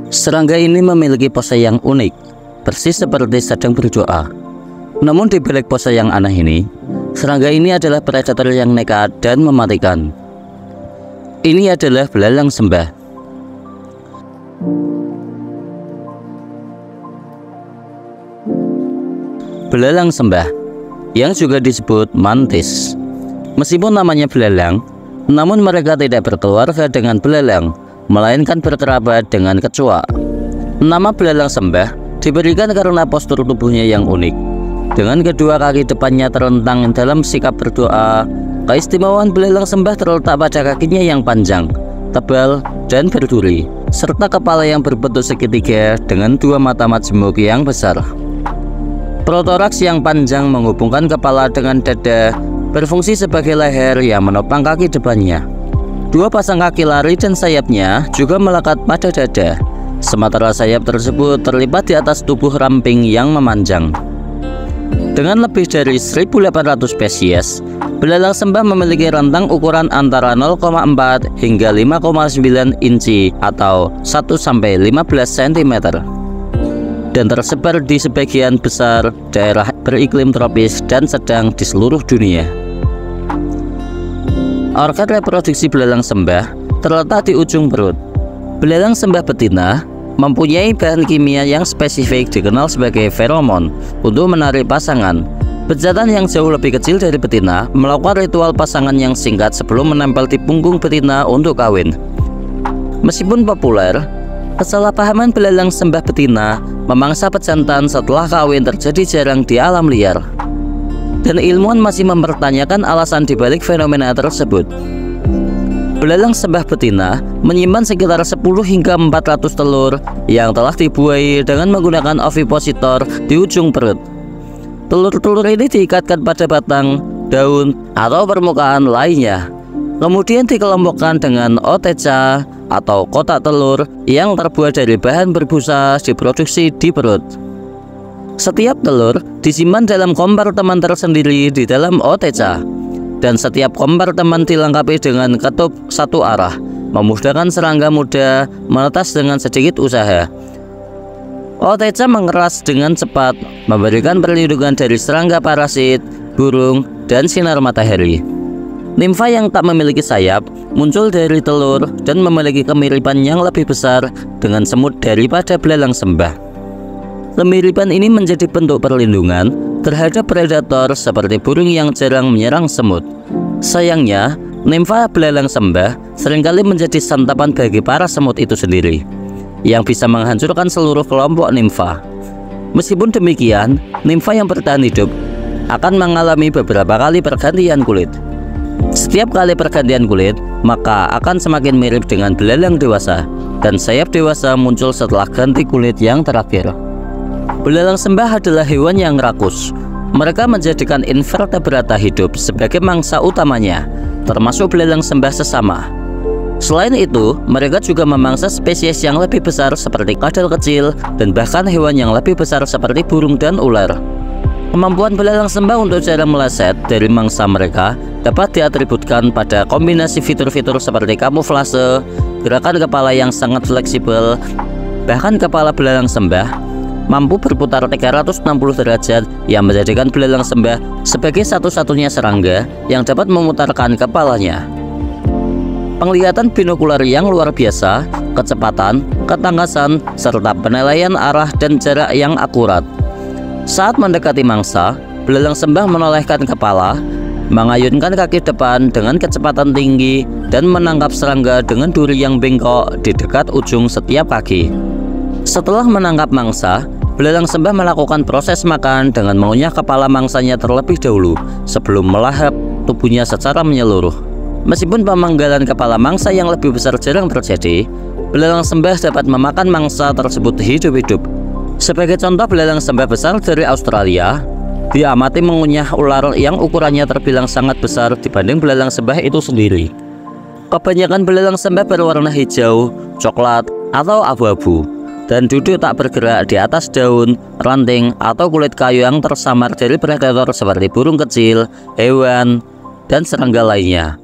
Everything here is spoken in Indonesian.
Serangga ini memiliki pose yang unik, persis seperti sedang berdoa. Namun di balik pose yang aneh ini, serangga ini adalah predator yang nekat dan mematikan. Ini adalah belalang sembah. Belalang sembah, yang juga disebut mantis. Meskipun namanya belalang, namun mereka tidak berkeluarga dengan belalang, melainkan berkerabat dengan kecoa. Nama belalang sembah diberikan karena postur tubuhnya yang unik. Dengan kedua kaki depannya terlentang dalam sikap berdoa, keistimewaan belalang sembah terletak pada kakinya yang panjang, tebal, dan berduri, serta kepala yang berbentuk segitiga dengan dua mata majemuk yang besar. Protoraks yang panjang menghubungkan kepala dengan dada, berfungsi sebagai leher yang menopang kaki depannya. Dua pasang kaki lari dan sayapnya juga melekat pada dada, sementara sayap tersebut terlipat di atas tubuh ramping yang memanjang. Dengan lebih dari 1.800 spesies, belalang sembah memiliki rentang ukuran antara 0,4 hingga 5,9 inci atau 1–15 cm. Dan tersebar di sebagian besar daerah beriklim tropis dan sedang di seluruh dunia. Organ reproduksi belalang sembah terletak di ujung perut. Belalang sembah betina mempunyai bahan kimia yang spesifik dikenal sebagai feromon untuk menarik pasangan. Pejantan yang jauh lebih kecil dari betina melakukan ritual pasangan yang singkat sebelum menempel di punggung betina untuk kawin. Meskipun populer, kesalahpahaman belalang sembah betina memangsa pejantan setelah kawin terjadi jarang di alam liar. Dan ilmuwan masih mempertanyakan alasan dibalik fenomena tersebut. Belalang sembah betina menyimpan sekitar 10 hingga 400 telur yang telah dibuai dengan menggunakan ovipositor di ujung perut. Telur-telur ini diikatkan pada batang, daun, atau permukaan lainnya. Kemudian dikelompokkan dengan oteca atau kotak telur yang terbuat dari bahan berbusa diproduksi di perut. Setiap telur disimpan dalam kompartemen tersendiri di dalam oteca, dan setiap kompartemen dilengkapi dengan katup satu arah, memudahkan serangga muda menetas dengan sedikit usaha. Oteca mengeras dengan cepat, memberikan perlindungan dari serangga parasit, burung, dan sinar matahari. Nimfa yang tak memiliki sayap muncul dari telur dan memiliki kemiripan yang lebih besar dengan semut daripada belalang sembah. Kemiripan ini menjadi bentuk perlindungan terhadap predator seperti burung yang jarang menyerang semut. Sayangnya, nimfa belalang sembah seringkali menjadi santapan bagi para semut itu sendiri, yang bisa menghancurkan seluruh kelompok nimfa. Meskipun demikian, nimfa yang bertahan hidup akan mengalami beberapa kali pergantian kulit. Setiap kali pergantian kulit, maka akan semakin mirip dengan belalang dewasa, dan sayap dewasa muncul setelah ganti kulit yang terakhir. Belalang sembah adalah hewan yang rakus. Mereka menjadikan invertebrata hidup sebagai mangsa utamanya, termasuk belalang sembah sesama. Selain itu, mereka juga memangsa spesies yang lebih besar seperti kadal kecil dan bahkan hewan yang lebih besar seperti burung dan ular. Kemampuan belalang sembah untuk cara meleset dari mangsa mereka dapat diatributkan pada kombinasi fitur-fitur seperti kamuflase, gerakan kepala yang sangat fleksibel. Bahkan kepala belalang sembah mampu berputar 360 derajat yang menjadikan belalang sembah sebagai satu-satunya serangga yang dapat memutarkan kepalanya. Penglihatan binokular yang luar biasa, kecepatan, ketangkasan, serta penilaian arah dan jarak yang akurat. Saat mendekati mangsa, belalang sembah menolehkan kepala, mengayunkan kaki depan dengan kecepatan tinggi, dan menangkap serangga dengan duri yang bengkok di dekat ujung setiap kaki. Setelah menangkap mangsa, belalang sembah melakukan proses makan dengan mengunyah kepala mangsanya terlebih dahulu sebelum melahap tubuhnya secara menyeluruh. Meskipun pemanggalan kepala mangsa yang lebih besar jarang terjadi, belalang sembah dapat memakan mangsa tersebut hidup-hidup. Sebagai contoh, belalang sembah besar dari Australia diamati mengunyah ular yang ukurannya terbilang sangat besar dibanding belalang sembah itu sendiri. Kebanyakan belalang sembah berwarna hijau, coklat, atau abu-abu, dan duduk tak bergerak di atas daun, ranting, atau kulit kayu yang tersamar dari predator seperti burung kecil, hewan, dan serangga lainnya.